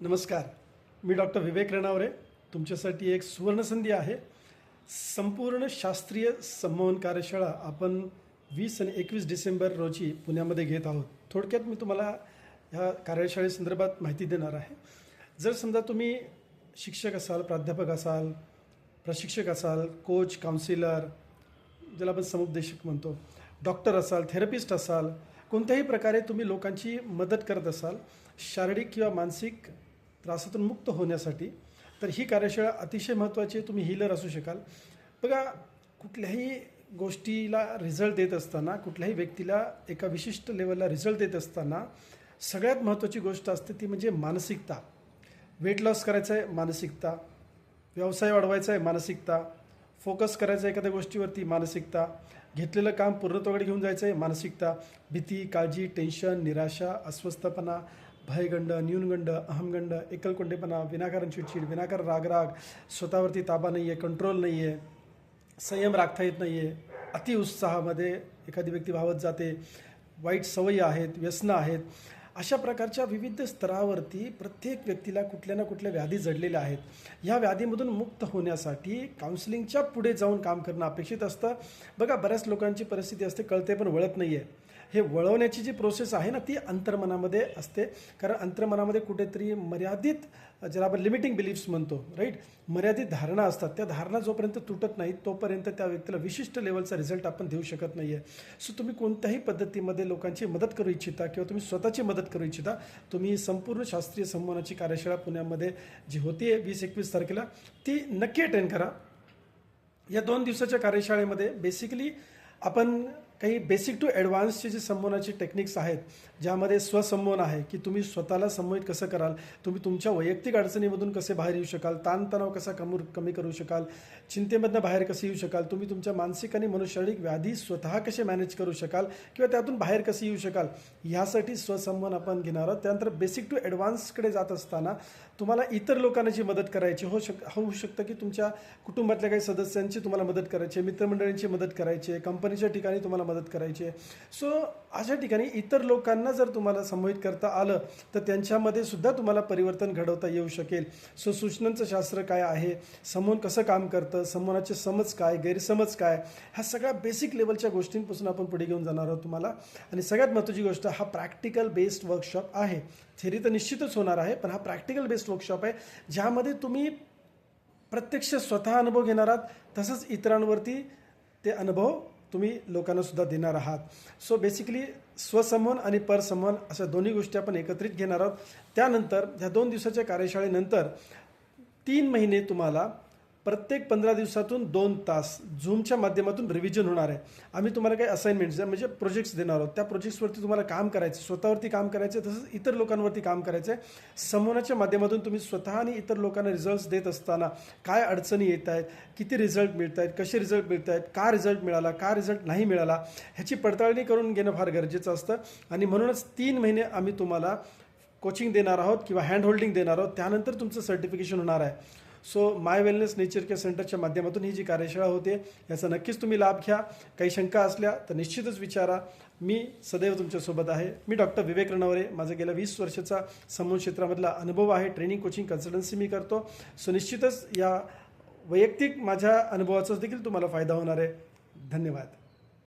नमस्कार. मी डॉक्टर विवेक रणावरे. तुमच्यासाठी एक सुवर्णसंधी आहे. संपूर्ण शास्त्रीय संमोहन कार्यशाळा आपण 20 आणि 21 डिसेंबर रोजी पुण्यामध्ये घेत आहोत. थोडक्यात मी तुम्हाला ह्या कार्यशाळेसंदर्भात माहिती देणार आहे. जर समजा तुम्ही शिक्षक असाल, प्राध्यापक असाल, प्रशिक्षक असाल, कोच, काउन्सिलर, ज्याला आपण समुपदेशक म्हणतो, डॉक्टर असाल, थेरपिस्ट असाल, कोणत्याही प्रकारे तुम्ही लोकांची मदत करत असाल शारीरिक किंवा मानसिक त्रासातून मुक्त होण्यासाठी, तर ही कार्यशाळा अतिशय महत्त्वाची आहे. तुम्ही हीलर असू शकाल. बघा, कुठल्याही गोष्टीला रिझल्ट देत असताना, कुठल्याही व्यक्तीला एका विशिष्ट लेवलला रिझल्ट देत असताना सगळ्यात महत्त्वाची गोष्ट असते ती म्हणजे मानसिकता. वेट लॉस करायचं आहे, मानसिकता. व्यवसाय वाढवायचा आहे, मानसिकता. फोकस करायचा आहे एखाद्या गोष्टीवरती, मानसिकता. घेतलेलं काम पूर्णत्वाकडे घेऊन जायचं आहे, मानसिकता. भीती, काळजी, टेन्शन, निराशा, अस्वस्थपणा, भयगंड, न्यूनगंड, अहमगंड, एकलकोंडेपणा, विनाकारण चिडचिड, विनाकारण रागराग, स्वतःवरती ताबा नाही आहे, कंट्रोल नाही आहे, संयम राखता येत नाही आहे, अतिउत्साहामध्ये एखादी व्यक्ती वाहत जाते, वाईट सवयी आहेत, व्यसनं आहेत. अशा प्रकारच्या विविध स्तरावरती प्रत्येक व्यक्तीला कुठल्या ना कुठल्या व्याधी जडलेल्या आहेत. ह्या व्याधीमधून मुक्त होण्यासाठी काउन्सिलिंगच्या पुढे जाऊन काम करणं अपेक्षित असतं. बघा, बऱ्याच लोकांची परिस्थिती असते, कळते पण वळत नाही आहे. हे वळवण्याची जी प्रोसेस आहे ना, ती अंतर्मनामध्ये असते. कारण अंतर्मनामध्ये कुठेतरी मर्यादित, ज्याला आपण लिमिटिंग बिलीफ्स म्हणतो, राईट, मर्यादित धारणा असतात. त्या धारणा जोपर्यंत तुटत नाहीत तोपर्यंत त्या व्यक्तीला विशिष्ट लेवलचा रिझल्ट आपण देऊ शकत नाही आहे. सो तुम्ही कोणत्याही पद्धतीमध्ये लोकांची मदत करू इच्छिता किंवा तुम्ही स्वतःची मदत करू इच्छिता, तुम्ही संपूर्ण शास्त्रीय संमोहनाची कार्यशाळा पुण्यामध्ये जी होती 20-21 तारखेला, ती नक्की अटेंड करा. या 2 दिवसाच्या कार्यशाळेमध्ये बेसिकली आपण काही बेसिक टू ॲडव्हान्सचे जे संमोहनाचे टेक्निक्स आहेत, ज्यामध्ये स्वसंमोहन आहे की तुम्ही स्वतःला संमोहित कसं कराल, तुम्ही तुमच्या वैयक्तिक अडचणीमधून कसे बाहेर येऊ शकाल, ताणतणाव कसा कमी करू शकाल, चिंतेमधनं बाहेर कसे येऊ शकाल, तुम्ही तुमच्या मानसिक आणि मनोशारीरिक व्याधी स्वतः कसे मॅनेज करू शकाल किंवा त्यातून बाहेर कसे येऊ शकाल, ह्यासाठी स्वसंमोहन आपण घेणार आहोत. त्यानंतर बेसिक टू ॲडव्हान्सकडे जात असताना तुम्हाला इतर लोकांना जी मदत करायची होऊ शकतं की तुमच्या कुटुंबातल्या काही सदस्यांची तुम्हाला मदत करायची आहे, मित्रमंडळींची मदत करायची आहे, कंपनीच्या ठिकाणी तुम्हाला मदत करायची आहे. सो अशा ठिकाणी इतर लोकांना जर तुम्हाला संमोहित करता आलं तर त्यांच्यामध्ये सुद्धा तुम्हाला परिवर्तन घडवता येऊ शकेल. सो सूचनांचं शास्त्र काय आहे, संमोहन कसं काम करतं, संमोहनाचे समज काय, गैरसमज काय, ह्या सगळ्या बेसिक लेवलच्या गोष्टींपासून आपण पुढे घेऊन जाणार आहोत तुम्हाला. आणि सगळ्यात महत्त्वाची गोष्ट, हा प्रॅक्टिकल बेस्ड वर्कशॉप आहे. थेरी तर निश्चितच होणार आहे, पण हा प्रॅक्टिकल बेस्ड वर्कशॉप आहे, ज्यामध्ये तुम्ही प्रत्यक्ष स्वतः अनुभव घेणार आहात, तसंच इतरांवरती ते अनुभव तुम्ही लोकांना सुद्धा देणार आहात. सो बेसिकली स्वसंमोहन आणि परसंमोहन अशा दोन्ही गोष्टी आपण एकत्रित घेणार आहोत. त्यानंतर ह्या 2 दिवसाच्या कार्यशाळेनंतर 3 महिने तुम्हाला प्रत्येक 15 दिवसातून 2 तास झूमच्या माध्यमातून रिव्हिजन होणार आहे. आम्ही तुम्हाला काही असाइनमेंट्स म्हणजे प्रोजेक्ट्स देणार आहोत. त्या प्रोजेक्ट्सवरती तुम्हाला काम करायचं, स्वतःवरती काम करायचं, तसंच इतर लोकांवरती काम करायचं आहे. संमोहनाच्या माध्यमातून तुम्ही स्वतः आणि इतर लोकांना रिझल्ट्स देत असताना काय अडचणी येत आहेत, किती रिझल्ट मिळत आहेत, कसे रिझल्ट मिळत आहेत, का रिझल्ट मिळाला, का रिझल्ट नाही मिळाला, ह्याची पडताळणी करून घेणं फार गरजेचं असतं. आणि म्हणूनच 3 महिने आम्ही तुम्हाला कोचिंग देणार आहोत किंवा हँड होल्डिंग देणार आहोत. त्यानंतर तुमचं सर्टिफिकेशन होणार आहे. So my wellness nature care सेंटरच्या माध्यमातून ही जी कार्यशाळा होते, याचा नक्कीच तुम्ही लाभ घ्या. काही शंका असल्या तर निश्चितच विचारा. मी सदैव तुमच्यासोबत आहे. मी डॉक्टर विवेक रणावरे. माझा गेल्या 20 वर्षाचा संमोहन क्षेत्रामधला अनुभव आहे. ट्रेनिंग, कोचिंग, कन्सल्टन्सी मी करतो. सो निश्चितच या वैयक्तिक माझ्या अनुभवाचाच देखील तुम्हाला फायदा होणार आहे. धन्यवाद.